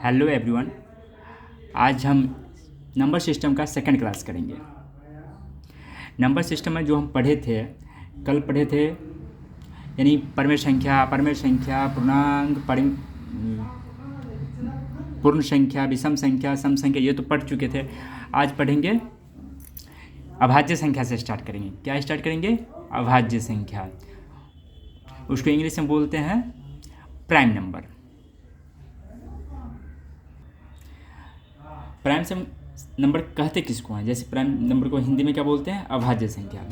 Hello everyone. आज हम number system का सेकंड क्लास करेंगे। नंबर सिस्टम में जो हम कल पढ़े थे यानी परमेय संख्या, पूर्णांक, पूर्ण संख्या, विषम संख्या, सम संख्या, ये तो पढ़ चुके थे। आज पढ़ेंगे अभाज्य संख्या से स्टार्ट करेंगे। क्या स्टार्ट करेंगे? अभाज्य संख्या। उसको इंग्लिश में बोलते हैं प्राइम नंबर। प्राइम नंबर कहते किसको हैं? जैसे प्राइम नंबर को हिंदी में क्या बोलते हैं? अभाज्य संख्या।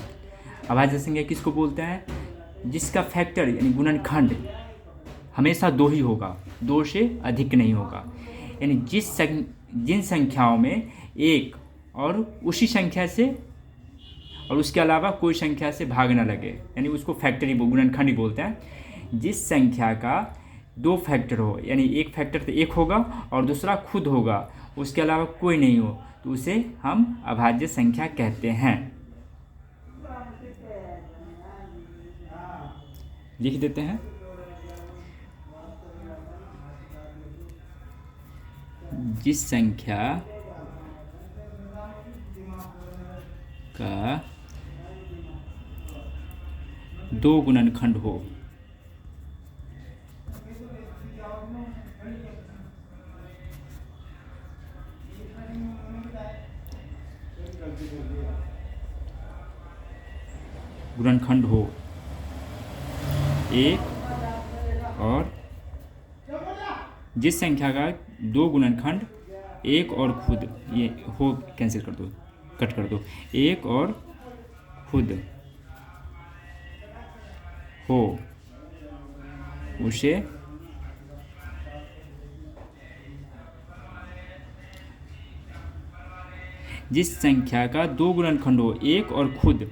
अभाज्य संख्या किसको बोलते हैं? जिसका फैक्टर यानी गुणनखंड हमेशा 2 ही होगा, 2 से अधिक नहीं होगा। यानी जिन संख्याओं में एक और उसी संख्या से और उसके अलावा कोई संख्या से भाग न लगे, यानी उसको फैक्टर गुणनखंड ही बोलते हैं। जिस संख्या का 2 फैक्टर हो, यानी एक फैक्टर तो एक होगा और दूसरा खुद होगा, उसके अलावा कोई नहीं हो, तो उसे हम अभाज्य संख्या कहते हैं। लिख देते हैं। जिस संख्या का 2 गुणनखंड हो, गुणनखंड हो एक, और जिस संख्या का 2 गुणनखंड एक और खुद, ये हो कैंसिल कर दो, कट कर दो, एक और खुद हो, उसे जिस संख्या का 2 गुणनखंड हो एक और खुद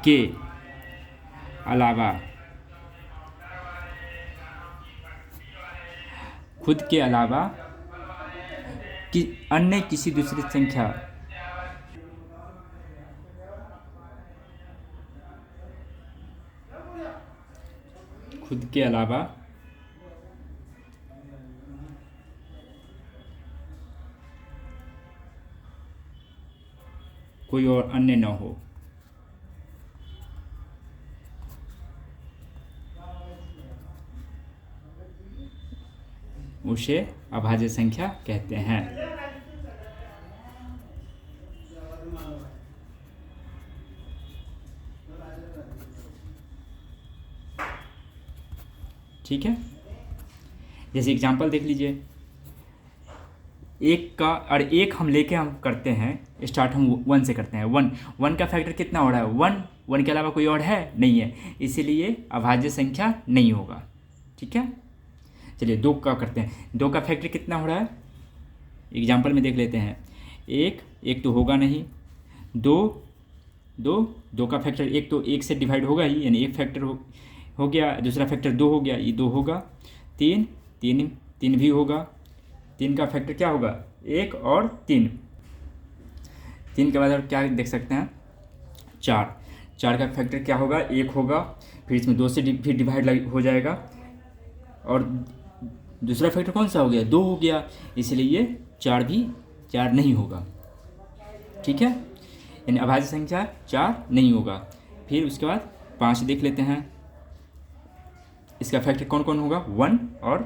के अलावा कि अन्य किसी दूसरी संख्या खुद के अलावा कोई और अन्य न हो, उसे अभाज्य संख्या कहते हैं। ठीक है, जैसे एग्जांपल देख लीजिए। एक हम लेके हम करते हैं स्टार्ट, हम 1 से करते हैं। 1 का फैक्टर कितना हो रहा है? 1 के अलावा कोई और है नहीं है, इसीलिए अभाज्य संख्या नहीं होगा। ठीक है, चलिए 2 का करते हैं। 2 का फैक्टर कितना हो रहा है? एग्जांपल में देख लेते हैं। एक तो होगा नहीं, 2 का फैक्टर एक तो 1 से डिवाइड होगा ही, यानी एक फैक्टर हो गया, दूसरा फैक्टर 2 हो गया, ये 2 होगा। 3 भी होगा। 3 का फैक्टर क्या होगा? 1 और 3 के बाद और क्या देख सकते हैं? 4 का फैक्टर क्या होगा? 1 होगा, फिर इसमें 2 से फिर डिवाइड हो जाएगा, और दूसरा फैक्टर कौन सा हो गया? 2 हो गया, इसलिए ये 4 नहीं होगा। ठीक है, यानी अभाज्य संख्या 4 नहीं होगा। फिर उसके बाद 5 देख लेते हैं। इसका फैक्टर कौन कौन होगा? 1 और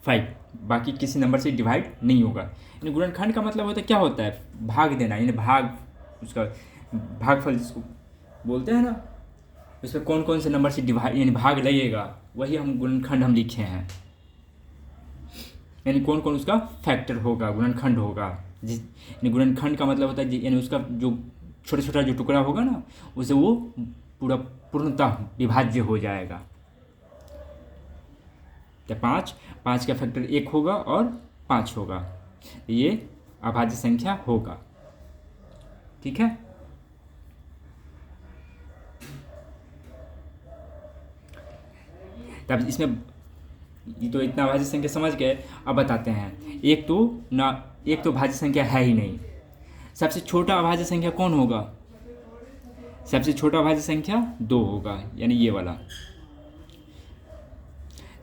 5, बाकी किसी नंबर से डिवाइड नहीं होगा। यानी गुणनखंड का मतलब होता है, क्या होता है? भाग देना, यानी उसका भागफल जिसको बोलते हैं ना, उसमें कौन कौन से नंबर से डिवाइड यानी भाग लगेगा, वही हम गुणनखंड हम लिखे हैं। यानी कौन कौन उसका फैक्टर होगा, गुणनखंड होगा। यानी गुणनखंड का मतलब होता है यानी उसका जो छोटा जो टुकड़ा होगा ना, उसे वो पूर्णतः विभाज्य हो जाएगा। तो 5 का फैक्टर 1 होगा और 5 होगा, ये अभाज्य संख्या होगा। ठीक है, तब इसमें ये तो इतना अभाज्य संख्या समझ गए। अब बताते हैं, एक तो भाज्य संख्या है ही नहीं। सबसे छोटा अभाज्य संख्या कौन होगा? सबसे छोटा अभाज्य संख्या 2 होगा, यानी ये वाला।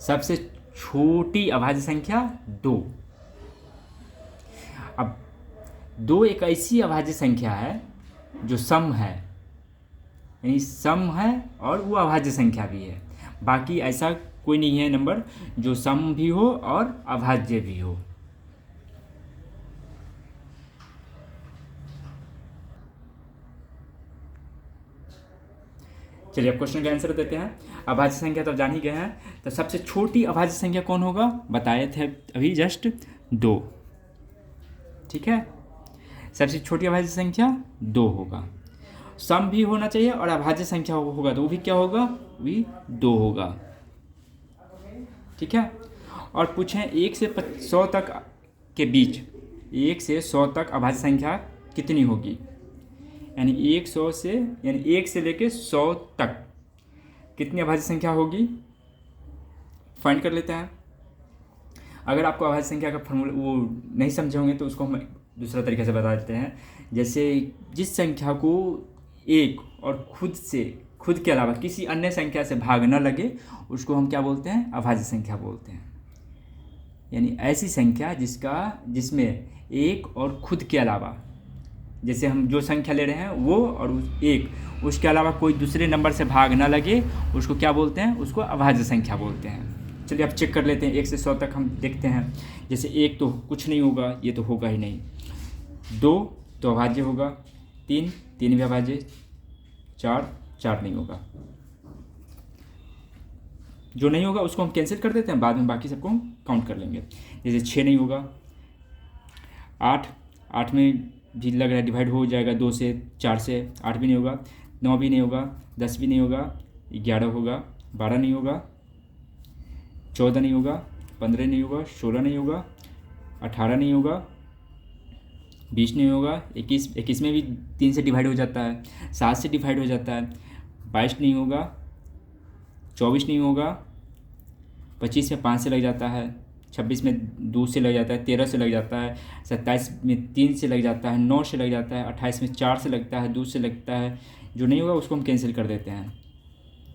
सबसे छोटी अभाज्य संख्या 2। अब 2 एक ऐसी अभाज्य संख्या है जो सम है, यानी सम है और वो अभाज्य संख्या भी है। बाकी ऐसा कोई नहीं है नंबर जो सम भी हो और अभाज्य भी हो। चलिए अब क्वेश्चन का आंसर देते हैं। अभाज्य संख्या तो जान ही गए हैं, तो सबसे छोटी अभाज्य संख्या कौन होगा, बताए थे अभी जस्ट 2। ठीक है, सबसे छोटी अभाज्य संख्या 2 होगा। सम भी होना चाहिए और अभाज्य संख्या होगा तो वो भी क्या होगा, भी 2 होगा। ठीक है, और पूछें 1 से 100 तक के बीच, 1 से 100 तक अभाज्य संख्या कितनी होगी, यानी 1 से लेके 100 तक कितनी अभाज्य संख्या होगी, फाइंड कर लेते हैं। अगर आपको अभाज्य संख्या का फॉर्मूला वो नहीं समझे होंगे तो उसको हम दूसरा तरीके से बता देते हैं। जैसे जिस संख्या को एक और खुद के अलावा किसी अन्य संख्या से भाग न लगे उसको हम क्या बोलते हैं, अभाज्य संख्या बोलते हैं। यानी ऐसी संख्या जिसमें एक और खुद के अलावा, जैसे हम जो संख्या ले रहे हैं वो और एक, उसके अलावा कोई दूसरे नंबर से भाग ना लगे उसको क्या बोलते हैं, उसको अभाज्य संख्या बोलते हैं। चलिए अब चेक कर लेते हैं 1 से 100 तक हम देखते हैं। जैसे 1 तो कुछ नहीं होगा, ये तो होगा ही नहीं। 2 तो अभाज्य होगा, 3 भी अभाज्य, 4 नहीं होगा। जो नहीं होगा उसको हम कैंसिल कर देते हैं, बाद में बाकी सबको हम काउंट कर लेंगे। जैसे 6 नहीं होगा, 8 में भी लग रहा है डिवाइड हो जाएगा 2 से, 4 से, 8 भी नहीं होगा। 9 भी नहीं होगा, 10 भी नहीं होगा, 11 होगा, 12 नहीं होगा, 14 नहीं होगा, 15 नहीं होगा, 16 नहीं होगा, 18 नहीं होगा, 20 नहीं होगा, 21 में भी 3 से डिवाइड हो जाता है, 7 से डिवाइड हो जाता है, 22 नहीं होगा, 24 नहीं होगा, 25 में 5 से लग जाता है, 26 में 2 से लग जाता है, 13 से लग जाता है, 27 में 3 से लग जाता है, 9 से लग जाता है, 28 में 4 से लगता है, 2 से लगता है। जो नहीं होगा उसको हम कैंसिल कर देते हैं।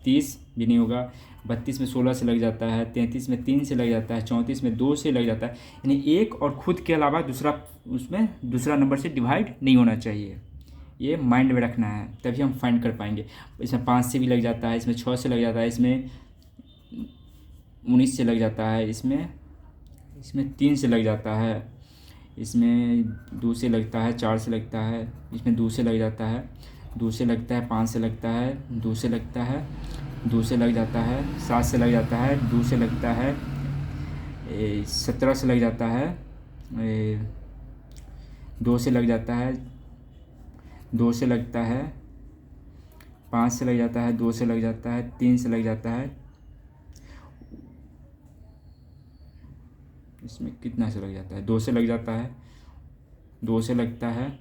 30 भी नहीं होगा, 32 में 16 से लग जाता है, 33 में 3 से लग जाता है, 34 में 2 से लग जाता है। यानी एक और खुद के अलावा दूसरा नंबर से डिवाइड नहीं होना चाहिए। ये माइंड में रखना है, तभी हम फाइंड कर पाएंगे। इसमें 5 से भी लग जाता है, इसमें 6 से लग जाता है, इसमें 19 से लग जाता है, इसमें 3 से लग जाता है, इसमें 2 से लगता है, 4 से लगता है, इसमें 2 से लग जाता है, 2 से लगता है, 5 से लगता है, 2 से लगता है, 2 से लग जाता है, 7 से लग जाता है, 2 से लगता है, 17 से लग जाता है, 2 से लग जाता है, 2 से लगता है, 5 से लग जाता है, 2 से लग जाता है, 3 से लग जाता है, इसमें कितना से लग जाता है, 2 से लग जाता है, 2 से लगता है,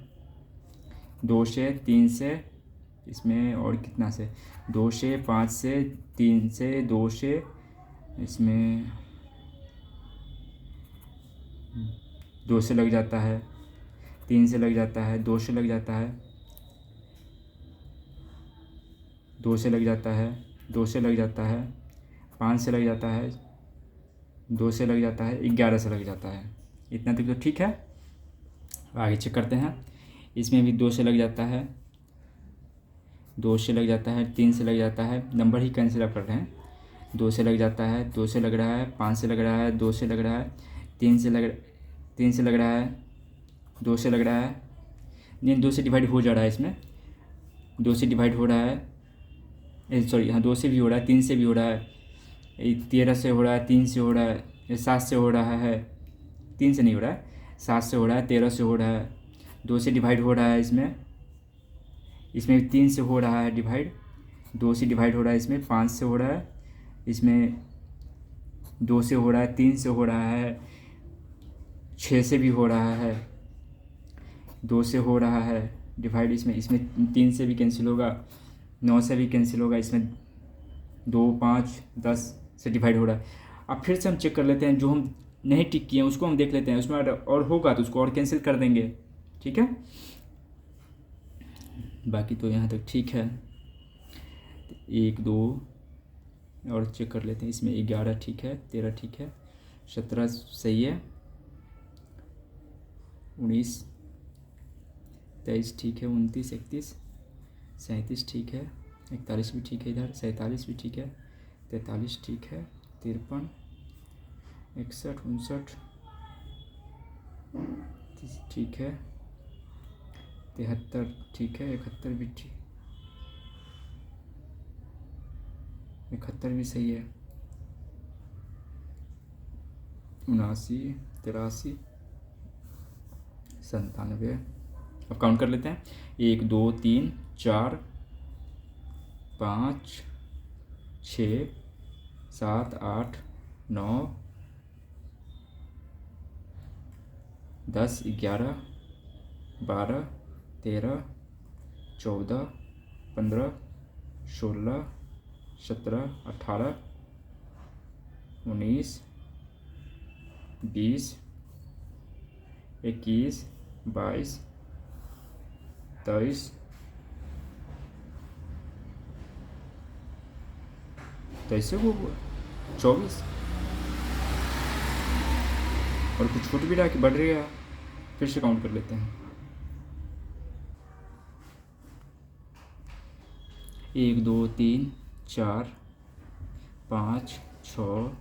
2 से, 3 से, इसमें और कितना से, 2 से, 5 से, 3 से, 2 से, इसमें 2 से लग जाता है, 3 से लग जाता है, 2 से लग जाता है, 2 से लग जाता है, 2 से लग जाता है, 5 से लग जाता है, 2 से लग जाता है, 11 से लग जाता है। इतना तक तो ठीक है। आगे चेक करते हैं। इसमें भी 2 से लग जाता है, 2 से लग जाता है, 3 से लग जाता है, नंबर ही कैंसिल आप कर रहे हैं। 2 से लग जाता है, 2 से लग रहा है, 5 से लग रहा है, 2 से लग रहा है, 3 से लग रहा है, 2 से लग रहा है, नहीं 2 से डिवाइड हो जा रहा है, इसमें 2 से डिवाइड हो रहा है, सॉरी हाँ 2 से भी हो रहा है, 3 से भी हो रहा है, 13 से हो रहा है, 3 से हो रहा है, 7 से हो रहा है, 3 से नहीं हो रहा है, 7 से हो रहा है, 13 से हो रहा है, 2 से डिवाइड हो रहा है, इसमें 3 से हो रहा है डिवाइड, 2 से डिवाइड हो रहा है, इसमें 5 से हो रहा है, इसमें 2 से हो रहा है, 3 से हो रहा है, 6 से भी हो रहा है, 2 से हो रहा है डिवाइड, इसमें 3 से भी कैंसिल होगा, 9 से भी कैंसिल होगा, इसमें 2, 5, 10 से डिवाइड हो रहा है। अब फिर से हम चेक कर लेते हैं, जो हम नहीं टिक किए हैं उसको हम देख लेते हैं, उसमें और होगा तो उसको और कैंसिल कर देंगे। ठीक है, बाकी तो यहाँ तक ठीक है। 1, 2 और चेक कर लेते हैं, इसमें 11 ठीक है, 13 ठीक है, 17 सही है, 19, 23 ठीक है, 29, 31, 37 ठीक है, 41 भी ठीक है, इधर 47 भी ठीक है, 43 ठीक है, 53, 61, 59 ठीक है, 73 ठीक है, 71 भी ठीक, 71 भी सही है, 79, 83, 97। अब काउंट कर लेते हैं, 1 2 3 4 5 6 7 8 9 10 11 12 13 14 15 16 17 18 19 20 21 22 23 23 को 24 और कुछ छूट भी रहा कि बढ़ रही है, फिर से काउंट कर लेते हैं। 1 2 3 4 5 6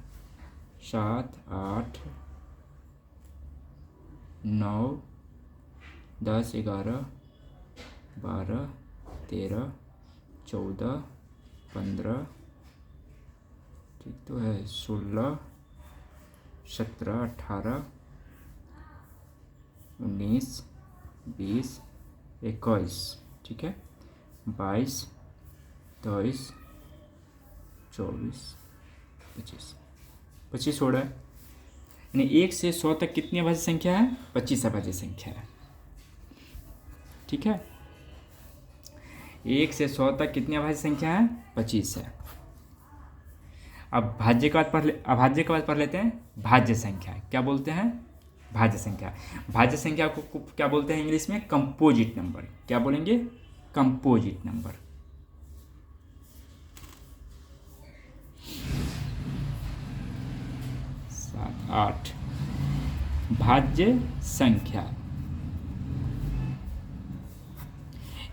7 8 9 10 11 12 13 14 15 ठीक तो है, 16 17 18 19 20 21 ठीक है, 22 23 24 25 25 हो रहा है। यानी 1 से 100 तक कितनी अभाज्य संख्या है? 25 अभाज्य संख्या है। ठीक है, 1 से 100 तक कितनी अभाज्य संख्या है? 25 है। अब भाज्य का अभाज्य के बाद पढ़ लेते हैं भाज्य संख्या। क्या बोलते हैं? भाज्य संख्या। भाज्य संख्या को क्या बोलते हैं इंग्लिश में? Composite number. क्या बोलेंगे? Composite number. सात 8 भाज्य संख्या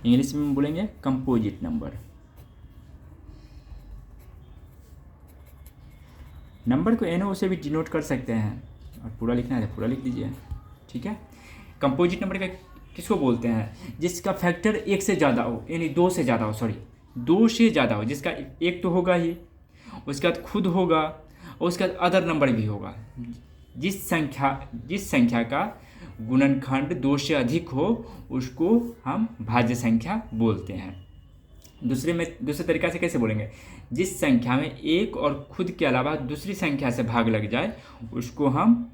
इंग्लिश में बोलेंगे कंपोजिट नंबर। नंबर को NO से भी डिनोट कर सकते हैं, और पूरा लिखना है तो पूरा लिख दीजिए। ठीक है, कंपोजिट नंबर का किसको बोलते हैं? जिसका फैक्टर 1 से ज़्यादा हो, यानी 2 से ज़्यादा हो, 2 से ज़्यादा हो, जिसका 1 तो होगा ही, उसके बाद खुद होगा और उसके बाद अदर नंबर भी होगा। जिस संख्या का गुणनखंड 2 से अधिक हो उसको हम भाज्य संख्या बोलते हैं। दूसरे तरीक़ा से कैसे बोलेंगे? जिस संख्या में 1 और खुद के अलावा दूसरी संख्या से भाग लग जाए उसको हम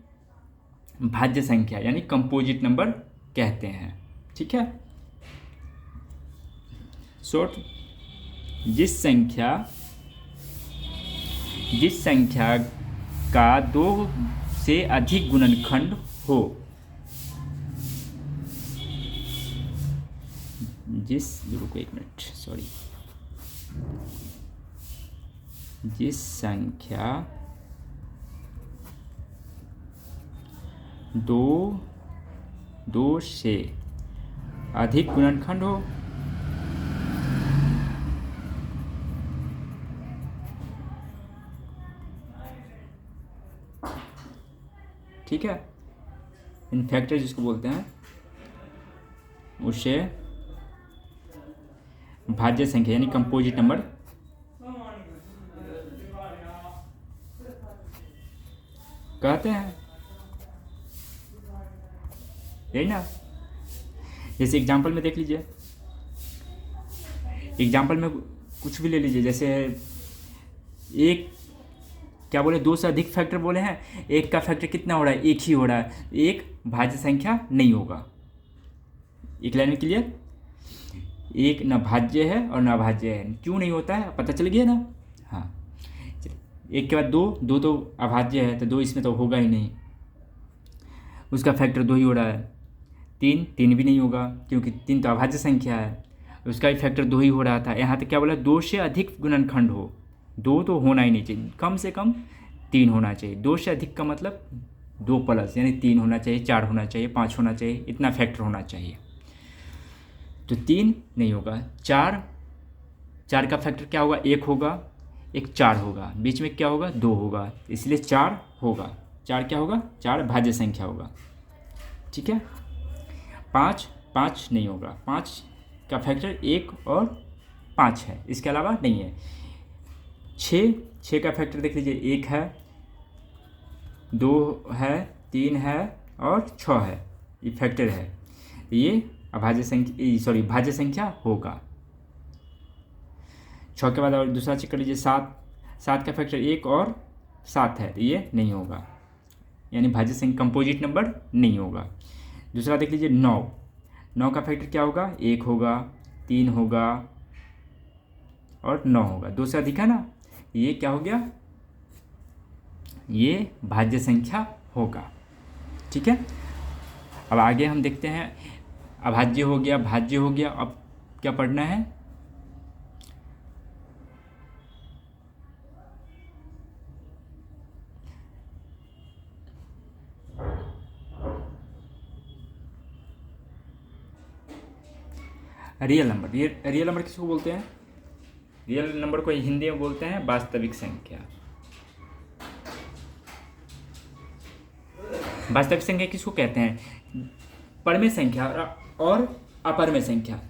भाज्य संख्या यानी कंपोजिट नंबर कहते हैं। ठीक है, शॉर्ट, जिस संख्या का 2 से अधिक गुणनखंड हो, रुको एक मिनट, सॉरी, जिस संख्या 2 से अधिक गुणनखंड हो, ठीक है, इन फैक्टर जिसको बोलते हैं उसे भाज्य संख्या यानी कंपोजिट नंबर कहते हैं। यही ना, जैसे एग्जाम्पल में देख लीजिए, एग्जाम्पल में कुछ भी ले लीजिए, जैसे एक क्या बोले, 2 से अधिक फैक्टर बोले हैं, एक का फैक्टर कितना हो रहा है? 1 ही हो रहा है, एक भाज्य संख्या नहीं होगा। एक लाइन में क्लियर? एक न भाज्य है और न अभाज्य है। क्यों नहीं होता है पता चल गया ना? हाँ, एक के बाद 2 तो अभाज्य है, तो 2 इसमें तो होगा ही नहीं, उसका फैक्टर 2 ही हो रहा है। 3 भी नहीं होगा क्योंकि 3 तो अभाज्य संख्या है, उसका भी फैक्टर 2 ही हो रहा था। यहाँ तक क्या बोला? 2 से अधिक गुणनखंड हो, 2 तो होना ही नहीं चाहिए, कम से कम 3 होना चाहिए। 2 से अधिक का मतलब 2 प्लस यानी 3 होना चाहिए, 4 होना चाहिए, 5 होना चाहिए, इतना फैक्टर होना चाहिए। तो 3 नहीं होगा। 4 का फैक्टर क्या होगा? 1 होगा, एक 4 होगा, बीच में क्या होगा? 2 होगा, इसलिए 4 होगा। 4 क्या होगा? 4 भाज्य संख्या होगा। ठीक है। 5 नहीं होगा। 5 का फैक्टर 1 और 5 है, इसके अलावा नहीं है। 6 का फैक्टर देख लीजिए, 1 है, 2 है, 3 है और 6 है, ये फैक्टर है। ये अभाज्य संख्या, सॉरी भाज्य संख्या होगा। 6 के बाद और दूसरा चेक कर लीजिए, 7 का फैक्टर 1 और 7 है, ये नहीं होगा, यानी भाज्य संख्या कंपोजिट नंबर नहीं होगा। दूसरा देख लीजिए 9 का फैक्टर क्या होगा? 1 होगा, 3 होगा और 9 होगा, 2 से अधिक है ना, ये क्या हो गया? ये भाज्य संख्या होगा। ठीक है। अब आगे हम देखते हैं, अभाज्य हो गया, भाज्य हो गया, अब क्या पढ़ना है? Real number. रियल नंबर किसको बोलते हैं? रियल नंबर को हिंदी में बोलते हैं वास्तविक संख्या। वास्तविक संख्या किसको कहते हैं? परमेय संख्या और अपरमेय संख्या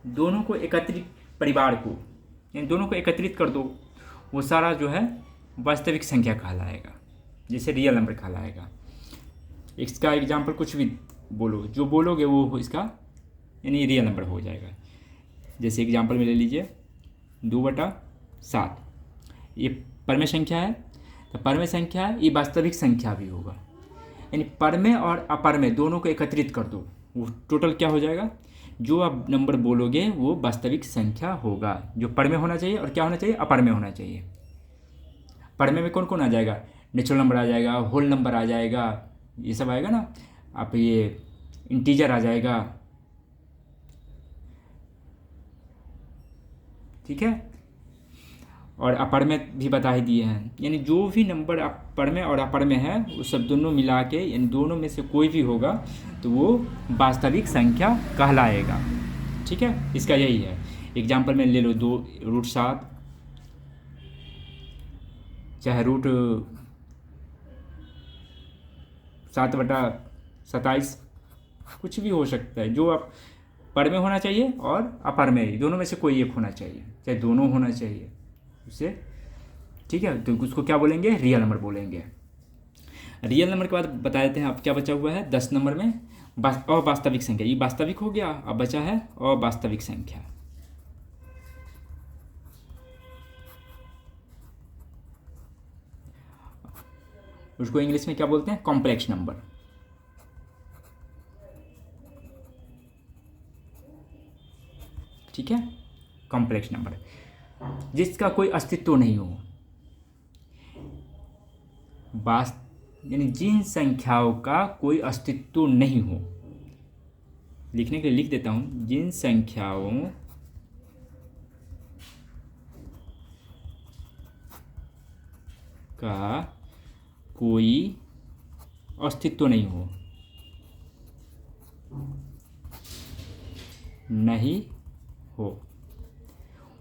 दोनों को एकत्रित, परिवार को, इन दोनों को एकत्रित कर दो, वो सारा जो है वास्तविक संख्या कहलाएगा, जिसे रियल नंबर कहलाएगा। इसका एग्जाम्पल कुछ भी बोलो, जो बोलोगे वो इसका यानी रियल नंबर हो जाएगा। जैसे एग्जाम्पल में ले लीजिए 2/7, ये परमेय संख्या है, तो परमेय संख्या है, ये वास्तविक संख्या भी होगा, यानी परमेय और अपरमेय दोनों को एकत्रित कर दो, वो टोटल क्या हो जाएगा? जो आप नंबर बोलोगे वो वास्तविक संख्या होगा। जो परमेय होना चाहिए और क्या होना चाहिए? अपरमेय होना चाहिए। परमेय में कौन कौन आ जाएगा? नेचुरल नंबर आ जाएगा, होल नंबर आ जाएगा, ये सब आएगा ना। आप ये इंटीजर आ जाएगा। ठीक है। और अपरमेय भी बता ही दिए हैं, यानी जो भी नंबर परमेय और अपरमेय है वो सब दोनों मिला के, इन दोनों में से कोई भी होगा तो वो वास्तविक संख्या कहलाएगा। ठीक है, इसका यही है। एग्जाम्पल में ले लो 2√7, चाहे √7/27, कुछ भी हो सकता है। जो आप परमेय होना चाहिए और अपरमेय, दोनों में से कोई एक होना चाहिए, चाहे दोनों होना चाहिए उसे। ठीक है, तो उसको क्या बोलेंगे? रियल नंबर बोलेंगे। रियल नंबर के बाद बता देते हैं अब क्या बचा हुआ है 10 नंबर में, अवास्तविक संख्या। ये वास्तविक हो गया, अब बचा है अवास्तविक संख्या। उसको इंग्लिश में क्या बोलते हैं? Complex number. ठीक है, कॉम्प्लेक्स नंबर जिसका कोई अस्तित्व नहीं हो, यानी जिन संख्याओं का कोई अस्तित्व नहीं हो। लिखने के लिए लिख देता हूं, जिन संख्याओं का कोई अस्तित्व नहीं हो,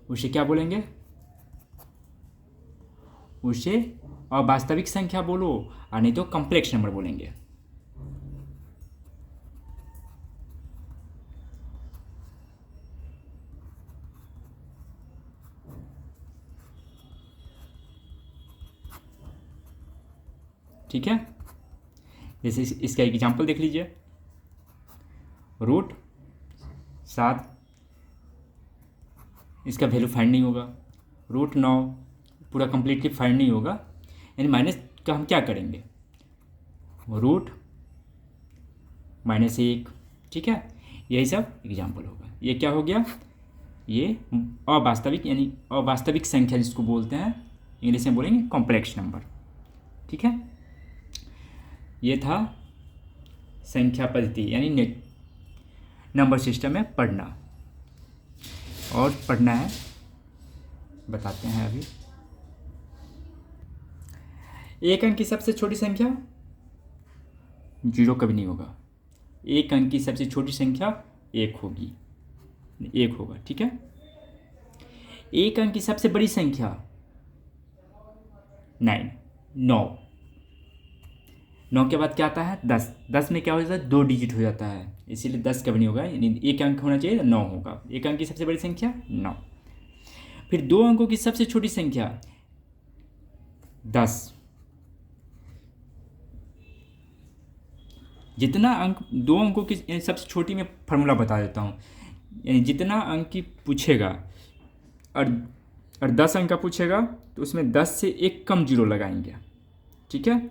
उसे क्या बोलेंगे? उसे अवास्तविक संख्या बोलो, और नहीं तो कॉम्प्लेक्स नंबर बोलेंगे। ठीक है, जैसे इसका एग्जाम्पल देख लीजिए, √7, इसका वैल्यू फाइंड नहीं होगा। √9 पूरा कंप्लीटली फाइंड नहीं होगा, यानी माइनस का हम क्या करेंगे? √-1। ठीक है, यही सब एग्जाम्पल होगा। ये क्या हो गया? ये अवास्तविक, यानी अवास्तविक संख्या जिसको बोलते हैं, इंग्लिश में बोलेंगे कॉम्प्लेक्स नंबर। ठीक है, ये था संख्या पद्धति, यानी नंबर सिस्टम में पढ़ना। और पढ़ना है, बताते हैं अभी। एक अंक की सबसे छोटी संख्या 0 कभी नहीं होगा। एक अंक की सबसे छोटी संख्या 1 होगी, 1 होगा, ठीक है। एक अंक की सबसे बड़ी संख्या 9। 9 के बाद क्या आता है 10। 10 में क्या हो जाता है 2 डिजिट हो जाता है, इसीलिए 10 कभी नहीं होगा, यानी एक अंक होना चाहिए 9 होगा। एक अंक की सबसे बड़ी संख्या 9। फिर 2 अंकों की सबसे छोटी संख्या 10। जितना अंक 2 अंकों की सबसे छोटी में फार्मूला बता देता हूँ, यानी जितना अंक की पूछेगा और 10 अंक का पूछेगा तो उसमें 10 से एक कम जीरो लगाएंगे, ठीक है।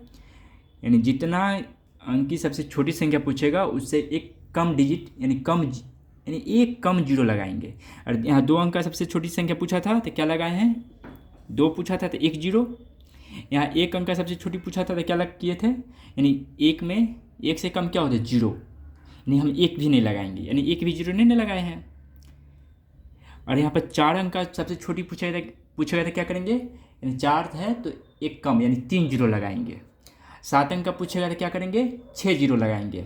यानी जितना अंक की सबसे छोटी संख्या पूछेगा उससे एक कम डिजिट यानी एक कम जीरो लगाएंगे। और यहाँ 2 अंक का सबसे छोटी संख्या पूछा था तो क्या लगाए हैं 2 पूछा था तो 1 जीरो। यहाँ 1 अंक का सबसे छोटी पूछा था तो क्या लग किए थे, यानी 1 में 1 से कम क्या होता है 0, यानी हम 1 भी नहीं लगाएंगे, यानी 1 भी जीरो नहीं लगाए हैं। और यहाँ पर 4 अंक का सबसे छोटी पूछेगा तो क्या करेंगे, यानी 4 है तो एक कम यानी 3 जीरो लगाएंगे। 7 अंक का पूछेगा तो क्या करेंगे 6 जीरो लगाएंगे।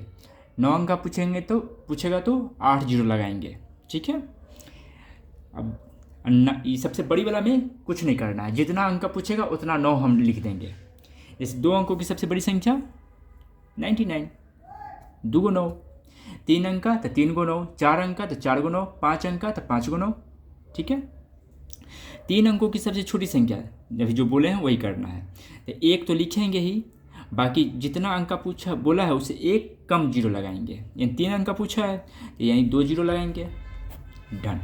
9 अंक का पूछेगा तो 8 जीरो लगाएंगे, ठीक है। अब ये सबसे बड़ी वाला में कुछ नहीं करना है, जितना अंक का पूछेगा उतना 9 हम लिख देंगे। इस 2 अंकों की सबसे बड़ी संख्या 99, 2 को 9। 3 अंक का तो 3 को 9, 4 अंक का तो 4 को 9, 5 अंक का तो 5 को 9, ठीक है। 3 अंकों की सबसे छोटी संख्या अभी जो बोले हैं वही करना है, तो 1 तो लिखेंगे ही, बाकी जितना अंक का बोला है उससे एक कम जीरो लगाएंगे, यानी 3 अंक का पूछा है तो यानी 2 जीरो लगाएंगे, डन।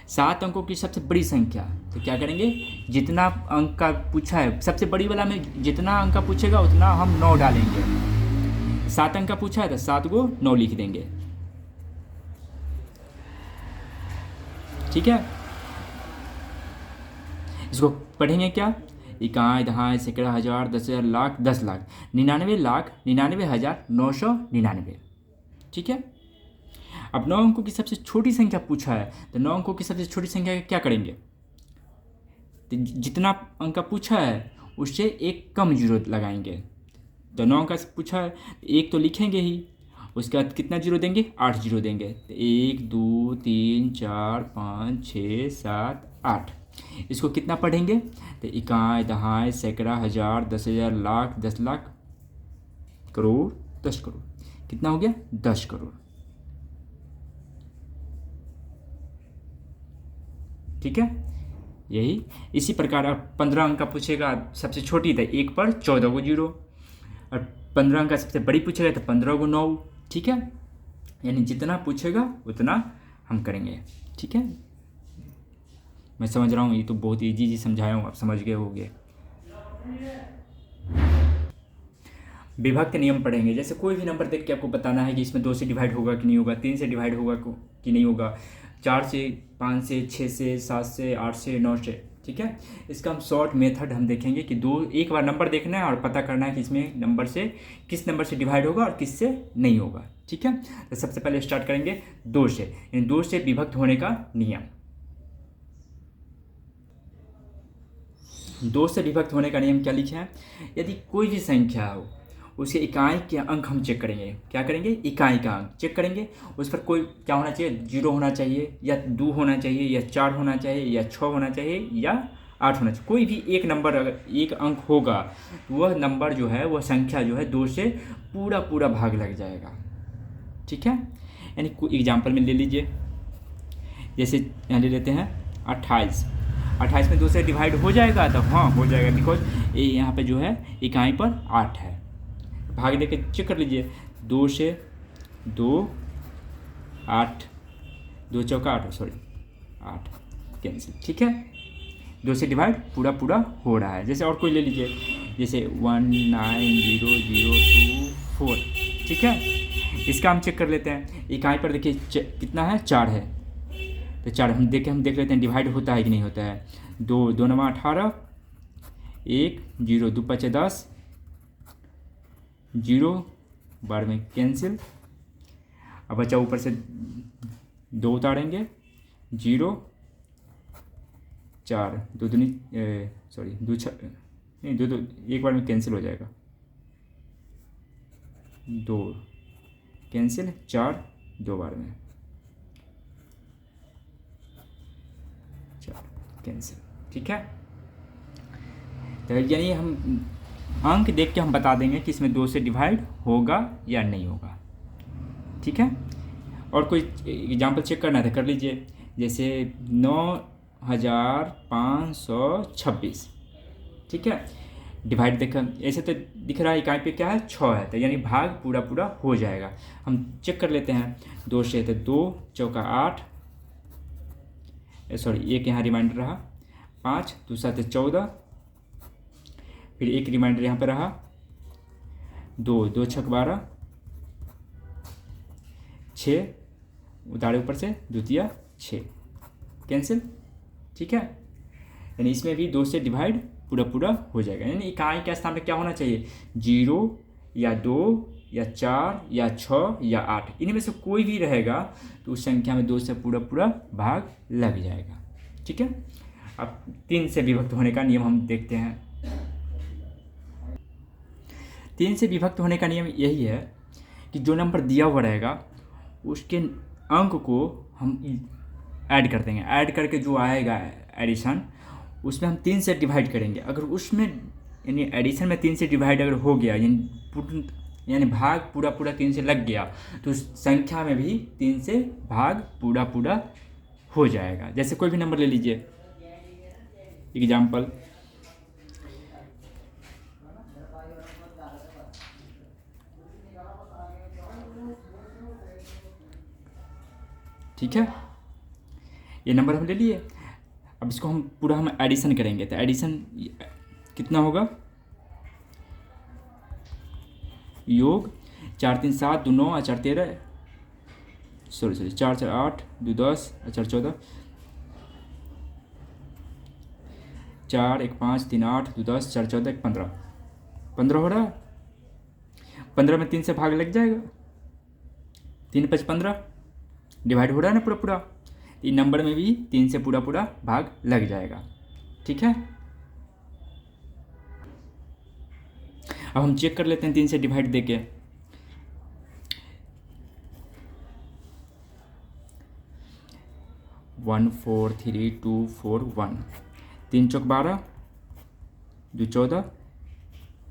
7 अंकों की सबसे बड़ी संख्या तो क्या करेंगे, जितना अंक का पूछा है सबसे बड़ी वाला में जितना अंक का पूछेगा उतना हम 9 डालेंगे। 7 अंक का पूछा है तो 7 को 9 लिख देंगे, ठीक है। इसको पढ़ेंगे क्या, इकाई दहाई सैकड़ा हज़ार 10,000 लाख 10 लाख 99,99,999, ठीक है। अब 9 अंकों की सबसे छोटी संख्या पूछा है तो 9 अंकों की सबसे छोटी संख्या क्या करेंगे, तो जितना अंक का पूछा है उससे एक कम जीरो लगाएंगे। तो 9 अंक का पूछा है 1 तो लिखेंगे ही, उसके बाद कितना जीरो देंगे 8 जीरो देंगे, तो 1 2 3 4 5 6 7 8। इसको कितना पढ़ेंगे, तो इकाई दहाई सैकड़ा हज़ार 10,000 लाख 10 लाख करोड़ 10 करोड़, कितना हो गया 10 करोड़, ठीक है। यही इसी प्रकार अब 15 अंक का पूछेगा सबसे छोटी तो 1 पर 14 को जीरो, और 15 अंक का सबसे बड़ी पूछेगा तो 15 को 9, ठीक है। यानी जितना पूछेगा उतना हम करेंगे, ठीक है। मैं समझ रहा हूँ ये तो बहुत ईजी समझाया हूँ, आप समझ गए होंगे। विभक्त नियम पढ़ेंगे, जैसे कोई भी नंबर देख के आपको बताना है कि इसमें 2 से डिवाइड होगा कि नहीं होगा, 3 से डिवाइड होगा कि नहीं होगा, 4 से 5 से 6 से 7 से 8 से 9 से, ठीक है। इसका हम शॉर्ट मेथड हम देखेंगे कि एक बार नंबर देखना है और पता करना है कि इसमें नंबर से किस नंबर से डिवाइड होगा और किस से नहीं होगा, ठीक है। तो सबसे पहले स्टार्ट करेंगे 2 से, यानी 2 से विभक्त होने का नियम। 2 से विभक्त होने का नियम क्या लिखे हैं, यदि कोई भी संख्या हो उसके इकाई के अंक हम चेक करेंगे, क्या करेंगे इकाई का अंक चेक करेंगे, उस पर कोई क्या होना चाहिए 0 होना चाहिए या 2 होना चाहिए या 4 होना चाहिए या 6 होना चाहिए या 8 होना चाहिए। कोई भी एक नंबर अगर एक अंक होगा तो वह नंबर जो है वह संख्या जो है 2 से पूरा भाग लग जाएगा, ठीक है। यानी कोई एग्जाम्पल में ले लीजिए, जैसे यहाँ ले लेते हैं 28 में 2 से डिवाइड हो जाएगा तो हाँ हो जाएगा, बिकॉज यहाँ पे जो है इकाई पर 8 है, भाग देके चेक कर लीजिए 2 से 2 8 2 चौका 8 8 कैंसिल, ठीक है। 2 से डिवाइड पूरा हो रहा है। जैसे और कोई ले लीजिए, जैसे 190024, ठीक है। इसका हम चेक कर लेते हैं, इकाई पर देखिए कितना है 4 है, तो 4 हम देख लेते हैं डिवाइड होता है कि नहीं होता है। 2 9 18 1 0 2 5 10 0 बार में कैंसिल, अब बचा ऊपर से 2 उतारेंगे 0 4 2 दूनी 2 नहीं, दो दो एक बार में कैंसिल हो जाएगा, 2 कैंसिल, 4 2 बार में, 4 कैंसिल। ठीक है, तो यानी हम अंक देख के हम बता देंगे कि इसमें 2 से डिवाइड होगा या नहीं होगा। ठीक है, और कोई एग्जाम्पल चेक करना था कर लीजिए, जैसे 9526। ठीक है, डिवाइड देखा ऐसे तो दिख रहा है इकाई पे क्या है 6 है, तो यानी भाग पूरा पूरा हो जाएगा। हम चेक कर लेते हैं, 2 से तो 2 चौका 8, सॉरी एक यहाँ रिमाइंडर रहा, 5 दूसरा तो 14, फिर एक रिमाइंडर यहाँ पे रहा 2 2 छक 12, 6 उतारे ऊपर से द्वितीय 6 कैंसिल। ठीक है, यानी इसमें भी 2 से डिवाइड पूरा पूरा हो जाएगा। यानी इकाई के स्थान पे क्या होना चाहिए, 0 या 2 या 4 या 6 या 8, इनमें में से कोई भी रहेगा तो उस संख्या में 2 से पूरा पूरा भाग लग जाएगा। ठीक है, अब 3 से विभक्त होने का नियम हम देखते हैं। 3 से विभक्त होने का नियम यही है कि जो नंबर दिया हुआ रहेगा उसके अंक को हम ऐड कर देंगे, ऐड करके जो आएगा एडिशन उसमें हम 3 से डिवाइड करेंगे। अगर उसमें यानी एडिशन में 3 से डिवाइड अगर हो गया यानी भाग पूरा पूरा 3 से लग गया तो उस संख्या में भी 3 से भाग पूरा पूरा हो जाएगा। जैसे कोई भी नंबर ले लीजिए, एग्जाम्पल ठीक है, ये नंबर हम ले लिए। अब इसको हम पूरा हम एडिशन करेंगे, तो एडिशन कितना होगा, योग 4 3 7 2 9 4 13, सॉरी 4 4 8 2 10 4 14, 4 1 5 3 8 2 10 4 14 1 15, 15 हो रहा है। 15 में 3 से भाग लग जाएगा, 3 5 15 डिवाइड हो रहा है ना पूरा पूरा, इस नंबर में भी 3 से पूरा पूरा भाग लग जाएगा। ठीक है, अब हम चेक कर लेते हैं 3 से डिवाइड देके। वन 4 3 2 4 1, 3 चौक 12 2 14,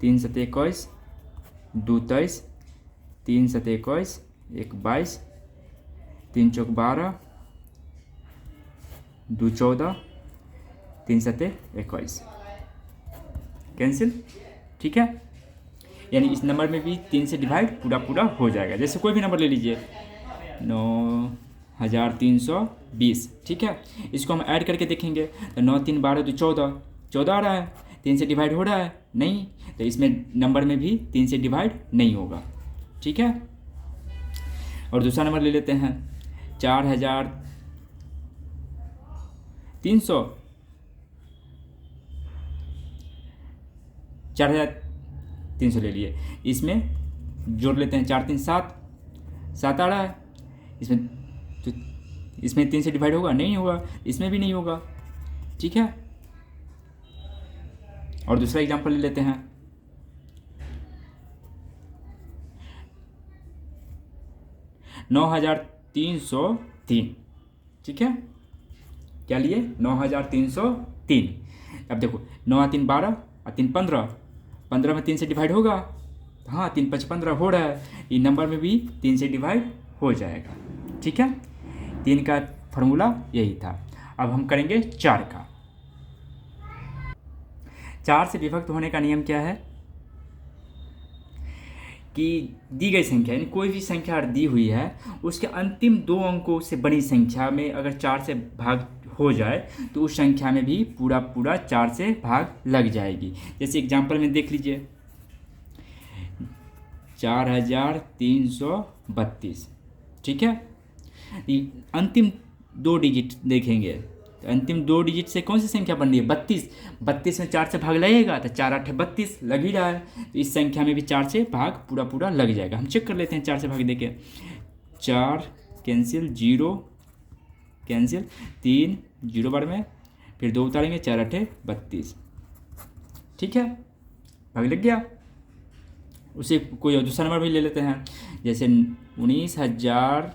3 7 21 2 23, 3 7 21 1 22, 3 चौक 12 2 14, 3 7 21 कैंसिल। ठीक है, यानी इस नंबर में भी 3 से डिवाइड पूरा पूरा हो जाएगा। जैसे कोई भी नंबर ले लीजिए 9320। ठीक है, इसको हम ऐड करके देखेंगे तो 9 3 12 2 14, 14 आ रहा है, 3 से डिवाइड हो रहा है नहीं, तो इसमें नंबर में भी 3 से डिवाइड नहीं होगा। ठीक है, और दूसरा नंबर ले लेते हैं 4300, 4300 ले लिए, इसमें जोड़ लेते हैं 4 3 7 7 आ रहा है, इसमें 3 से डिवाइड होगा नहीं होगा, इसमें भी नहीं होगा। ठीक है, और दूसरा एग्जांपल ले लेते हैं 9303। ठीक है, क्या लिए 9303। अब देखो 9 3 12 और 3 15, 15 में 3 से डिवाइड होगा, हाँ 3 5 15 हो रहा है, ये नंबर में भी 3 से डिवाइड हो जाएगा। ठीक है, 3 का फॉर्मूला यही था। अब हम करेंगे 4 का। 4 से विभक्त होने का नियम क्या है कि दी गई संख्या यानी कोई भी संख्या दी हुई है उसके अंतिम 2 अंकों से बड़ी संख्या में अगर 4 से भाग हो जाए तो उस संख्या में भी पूरा पूरा 4 से भाग लग जाएगी। जैसे एग्जांपल में देख लीजिए 4332। ठीक है, अंतिम 2 डिजिट देखेंगे तो अंतिम 2 डिजिट से कौन सी संख्या बन रही है 32। 32 में 4 से भाग लगेगा तो 4 8 32 लग ही रहा है, तो इस संख्या में भी 4 से भाग पूरा पूरा लग जाएगा। हम चेक कर लेते हैं 4 से भाग देके, 4 कैंसिल, 0 कैंसिल, 3 0 बार में, फिर 2 उतारेंगे 4 8 32, ठीक है, भाग लग गया। उसे कोई और दूसरा नंबर भी ले लेते हैं, जैसे 19,000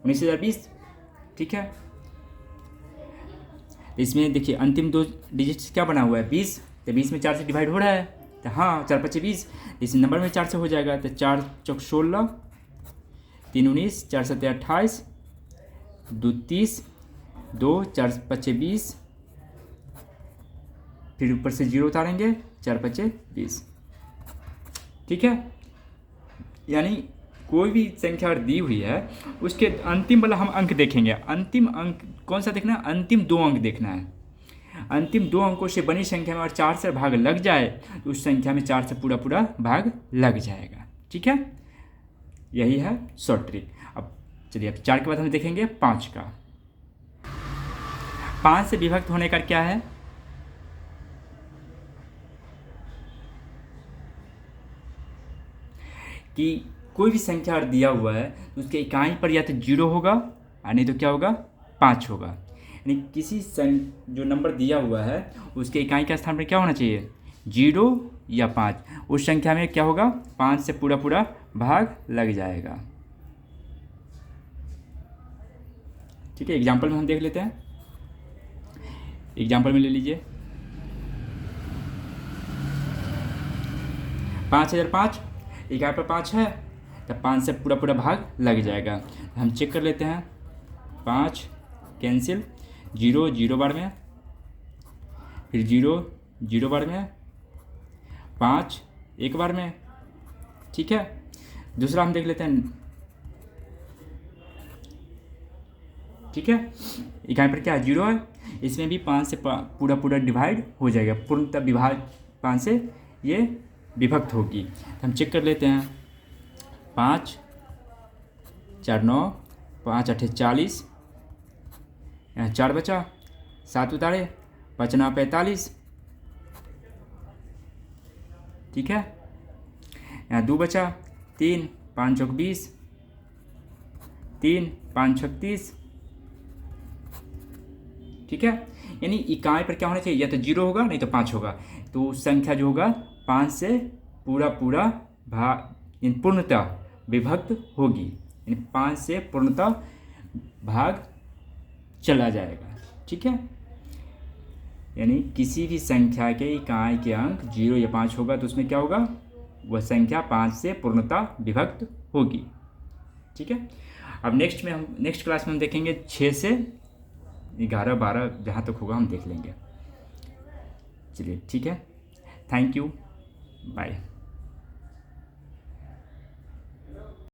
19,020, ठीक है। इसमें देखिए अंतिम दो डिजिट्स क्या बना हुआ है 20, तो 20 में 4 से डिवाइड हो रहा है, तो हाँ 4 5 20, इस नंबर में 4 से हो जाएगा, तो 4 चौक 16, 3 19, 4 7 28, 2 30, 2 4 5 20, फिर ऊपर से 0 उतारेंगे, 4 5 20, ठीक है। यानी कोई भी संख्या अगर दी हुई है उसके अंतिम वाला हम अंक देखेंगे। अंतिम अंक कौन सा देखना है? अंतिम 2 अंक देखना है। अंतिम 2 अंकों से बनी संख्या में अगर 4 से भाग लग जाए तो उस संख्या में 4 से पूरा पूरा भाग लग जाएगा, ठीक है। यही है शॉर्ट ट्रिक। अब चलिए, अब 4 के बाद हम देखेंगे 5 का। 5 से विभक्त होने का क्या है? कि कोई भी संख्या अगर दिया हुआ है तो उसके इकाई पर या तो 0 होगा और नहीं तो क्या होगा 5 होगा। यानी किसी जो नंबर दिया हुआ है उसके इकाई के स्थान पर क्या होना चाहिए? 0 या 5। उस संख्या में क्या होगा? 5 से पूरा पूरा भाग लग जाएगा, ठीक है। एग्जाम्पल में हम देख लेते हैं। एग्जाम्पल में ले लीजिए 5005, इकाई पर 5 है तो 5 से पूरा पूरा भाग लग जाएगा। हम चेक कर लेते हैं। 5 कैंसिल, 0 0 बार में, फिर 0 0 बार में, 5 1 बार में, ठीक है। दूसरा हम देख लेते हैं, ठीक है। इकाई पर क्या है? 0 है, इसमें भी 5 से पूरा पूरा डिवाइड हो जाएगा, पूर्णतः विभाग 5 से ये विभक्त होगी। तो हम चेक कर लेते हैं। 5 4 9, 5 8 40, यहाँ 4 बचा, 7 उतारे, 5 9 45, ठीक है। यहाँ 2 बचा, 3 5 चौक 20, 3 5 36, ठीक है। यानी इकाई पर क्या होना चाहिए? या तो 0 होगा नहीं तो 5 होगा। तो संख्या जो होगा 5 से पूरा पूरा भाग पूर्णतः विभक्त होगी, यानी 5 से पूर्णतः भाग चला जाएगा, ठीक है। यानी किसी भी संख्या के इकाई के अंक 0 या 5 होगा तो उसमें क्या होगा? वह संख्या 5 से पूर्णतः विभक्त होगी, ठीक है। अब नेक्स्ट क्लास में हम देखेंगे 6 से 11 12 जहाँ तक होगा हम देख लेंगे। चलिए ठीक है, थैंक यू, बाय।